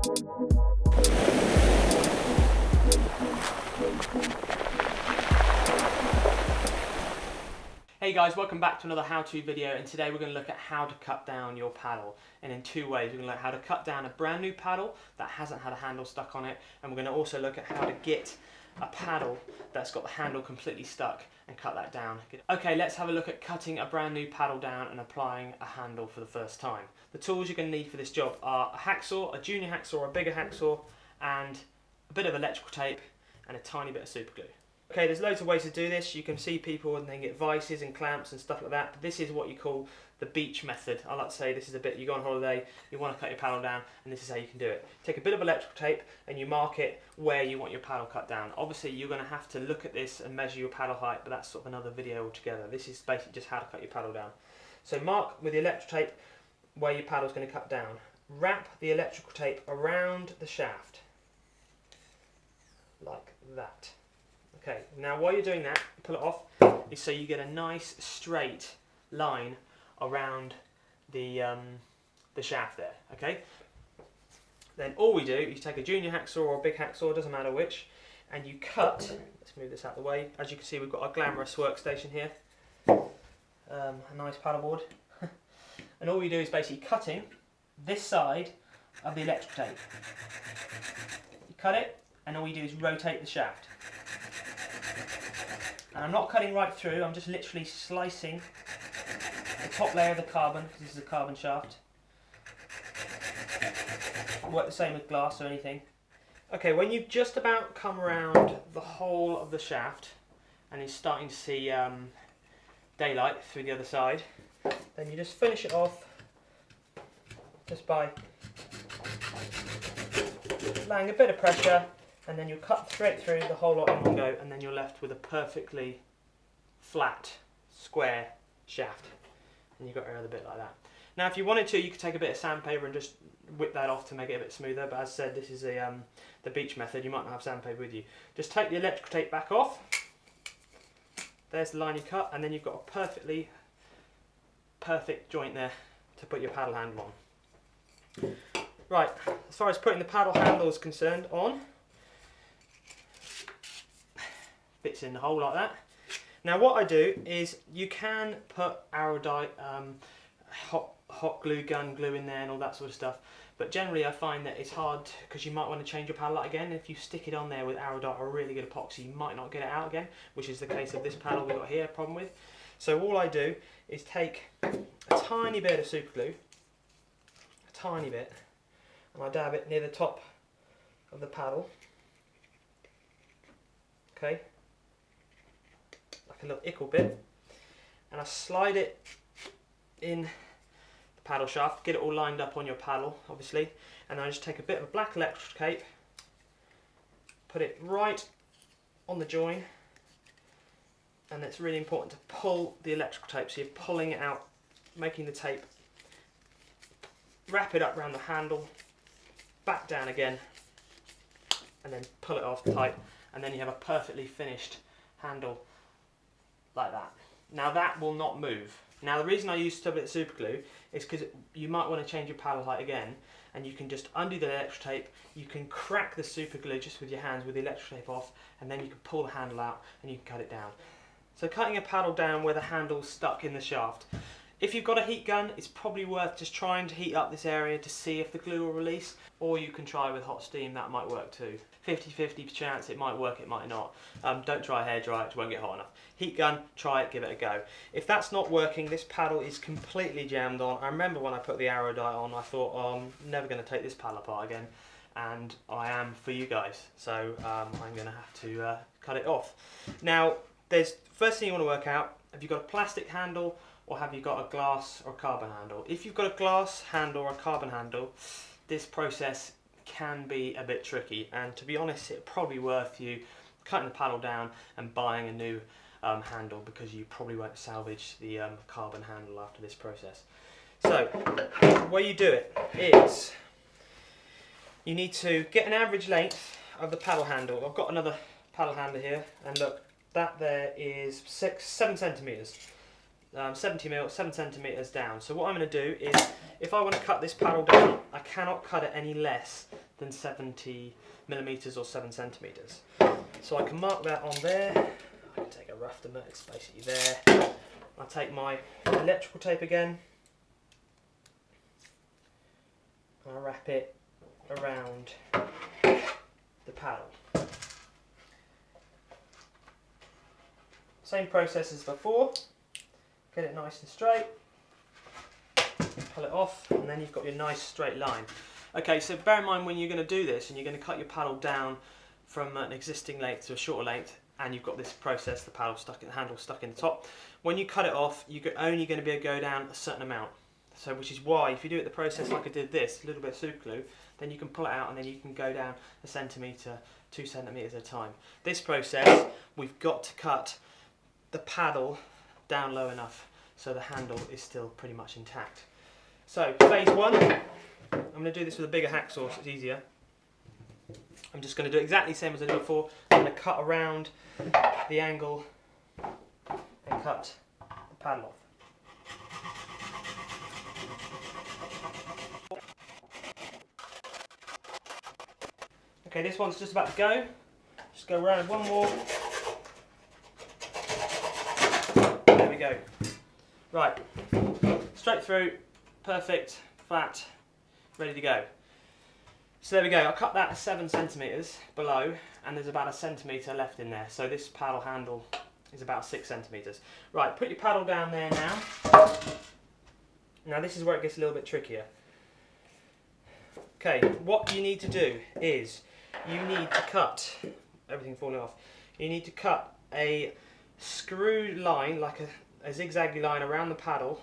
Hey guys, welcome back to another how-to video, and today we're going to look at how to cut down your paddle. And in two ways, we're going to look at how to cut down a brand new paddle that hasn't had a handle stuck on it, and we're going to also look at how to get a paddle that's got the handle completely stuck and cut that down. Okay, let's have a look at cutting a brand new paddle down and applying a handle for the first time. The tools you're going to need for this job are a hacksaw, a junior hacksaw, a bigger hacksaw, and a bit of electrical tape and a tiny bit of super glue. Okay, there's loads of ways to do this. You can see people and they get vices and clamps and stuff like that, but this is what you call the beach method. I like to say this is a bit, you go on holiday, you want to cut your paddle down, and this is how you can do it. Take a bit of electrical tape and you mark it where you want your paddle cut down. Obviously you're going to have to look at this and measure your paddle height, but that's sort of another video altogether. This is basically just how to cut your paddle down. So mark with the electrical tape where your paddle's going to cut down. Wrap the electrical tape around the shaft, like that. Okay, now while you're doing that, pull it off, is so you get a nice straight line around the shaft there, okay? Then all we do is take a junior hacksaw or a big hacksaw, doesn't matter which, and you cut, let's move this out of the way. As you can see, we've got a glamorous workstation here, a nice paddleboard. And all we do is basically cutting this side of the electrical tape. You cut it, and all you do is rotate the shaft. And I'm not cutting right through, I'm just literally slicing the top layer of the carbon, because this is a carbon shaft. Work the same with glass or anything. Okay, when you've just about come around the whole of the shaft and you're starting to see daylight through the other side, then you just finish it off just by laying a bit of pressure, and then you'll cut straight through the whole lot in one go, and then you're left with a perfectly flat, square shaft. And you've got another bit like that. Now if you wanted to, you could take a bit of sandpaper and just whip that off to make it a bit smoother, but as I said, this is the beach method, you might not have sandpaper with you. Just take the electrical tape back off, there's the line you cut, and then you've got a perfect joint there to put your paddle handle on. Right, as far as putting the paddle handle is concerned on, fits in the hole like that. Now what I do is, you can put Araldite, hot glue, gun glue in there and all that sort of stuff, but generally I find that it's hard because you might want to change your paddle out again. If you stick it on there with Araldite or really good epoxy, you might not get it out again, which is the case of this paddle we've got here, problem with. So all I do is take a tiny bit of super glue, a tiny bit, and I dab it near the top of the paddle, okay, like a little ickle bit, and I slide it in the paddle shaft, get it all lined up on your paddle obviously, and then I just take a bit of a black electrical tape, put it right on the join, and it's really important to pull the electrical tape, so you're pulling it out, making the tape, wrap it up around the handle, back down again, and then pull it off tight, and then you have a perfectly finished handle like that. Now that will not move. Now the reason I use a bit of super glue is because you might want to change your paddle height again, and you can just undo the electrical tape, you can crack the super glue just with your hands with the electrical tape off, and then you can pull the handle out and you can cut it down. So cutting a paddle down where the handle's stuck in the shaft. If you've got a heat gun, it's probably worth just trying to heat up this area to see if the glue will release, or you can try with hot steam, that might work too. 50-50 chance, it might work, it might not. Don't try a hairdryer, it won't get hot enough. Heat gun, try it, give it a go. If that's not working, this paddle is completely jammed on. I remember when I put the Araldite on, I thought, oh, I'm never going to take this paddle apart again, and I am for you guys, so I'm going to have to cut it off. Now, first thing you want to work out, have you got a plastic handle, or have you got a glass or carbon handle? If you've got a glass handle or a carbon handle, this process can be a bit tricky, and to be honest, it's probably worth you cutting the paddle down and buying a new handle, because you probably won't salvage the carbon handle after this process. So the way you do it is, you need to get an average length of the paddle handle. I've got another paddle handle here, and look, that there is 7 centimetres. 7 centimetres down. So what I'm going to do is, if I want to cut this paddle down, I cannot cut it any less than 70mm or 7cm. So I can mark that on there. I can take a rough to it's basically there. I'll take my electrical tape again. I'll wrap it around the paddle. Same process as before. Get it nice and straight. Pull it off, and then you've got your nice straight line. Okay, so bear in mind when you're going to do this and you're going to cut your paddle down from an existing length to a shorter length, and you've got this process, the paddle stuck in the handle stuck in the top. When you cut it off, you're only going to be able to go down a certain amount. So, which is why if you do it the process like I did this, a little bit of super glue, then you can pull it out and then you can go down 1 centimetre, 2 centimetres at a time. This process, we've got to cut the paddle down low enough so the handle is still pretty much intact. So, phase 1, I'm going to do this with a bigger hacksaw so it's easier. I'm just going to do exactly the same as I did before. I'm going to cut around the angle and cut the paddle off. Okay, this one's just about to go. Just go around one more. There we go. Right, straight through, perfect, flat, ready to go. So there we go, I cut that 7 centimetres below, and there's about 1 centimetre left in there. So this paddle handle is about 6 centimetres. Right, put your paddle down there now. Now this is where it gets a little bit trickier. Okay, what you need to do is, you need to cut, everything falling off, you need to cut a screw line, like a zigzaggy line around the paddle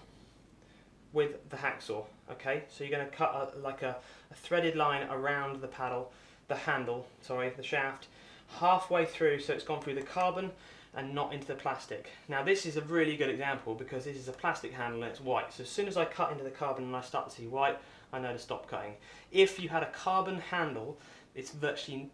with the hacksaw. Okay, so you're going to cut a threaded line around the paddle, the shaft, halfway through so it's gone through the carbon and not into the plastic. Now this is a really good example because this is a plastic handle and it's white. So as soon as I cut into the carbon and I start to see white, I know to stop cutting. If you had a carbon handle, it's virtually,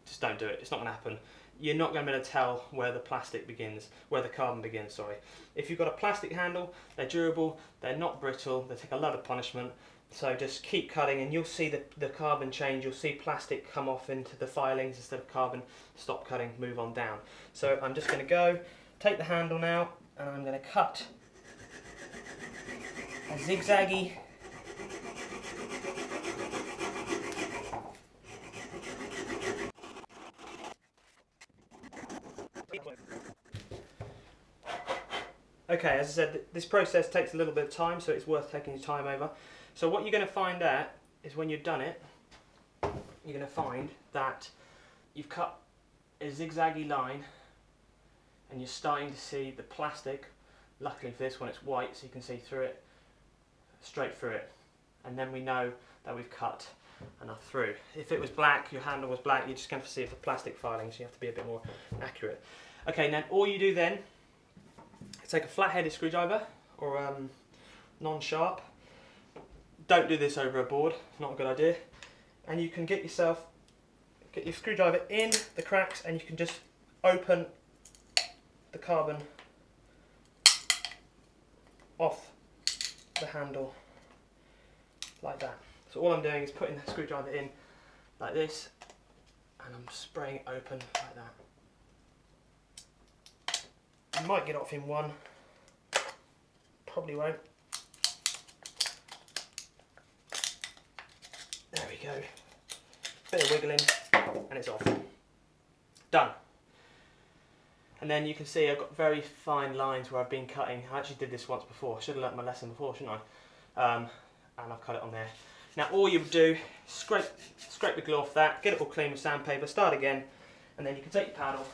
just don't do it, it's not going to happen. You're not going to be able to tell where the plastic begins, where the carbon begins, sorry. If you've got a plastic handle, they're durable, they're not brittle, they take a lot of punishment, so just keep cutting and you'll see the carbon change, you'll see plastic come off into the filings instead of carbon, stop cutting, move on down. So I'm just going to go, take the handle now, and I'm going to cut a zigzaggy Okay, as I said, this process takes a little bit of time, so it's worth taking your time over. So what you're going to find out is when you've done it, you're going to find that you've cut a zigzaggy line and you're starting to see the plastic. Luckily for this one it's white, so you can see through it, straight through it. And then we know that we've cut enough through. If it was black, your handle was black, you're just going to see the plastic filings, so you have to be a bit more accurate. Okay, now all you do then, take a flat-headed screwdriver or non-sharp. Don't do this over a board, it's not a good idea. And you can get your screwdriver in the cracks and you can just open the carbon off the handle like that. So all I'm doing is putting the screwdriver in like this and I'm spraying it open like that. You might get off in one, probably won't. There we go. Bit of wiggling and it's off. Done. And then you can see I've got very fine lines where I've been cutting. I actually did this once before. I should have learnt my lesson before, shouldn't I? And I've cut it on there. Now all you do, scrape the glue off that, get it all clean with sandpaper, start again, and then you can take your paddle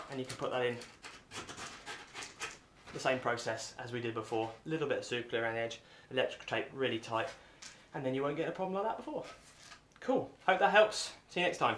and you can put that in the same process as we did before. A little bit of super glue around the edge, electrical tape really tight, and then you won't get a problem like that before. Cool, hope that helps. See you next time.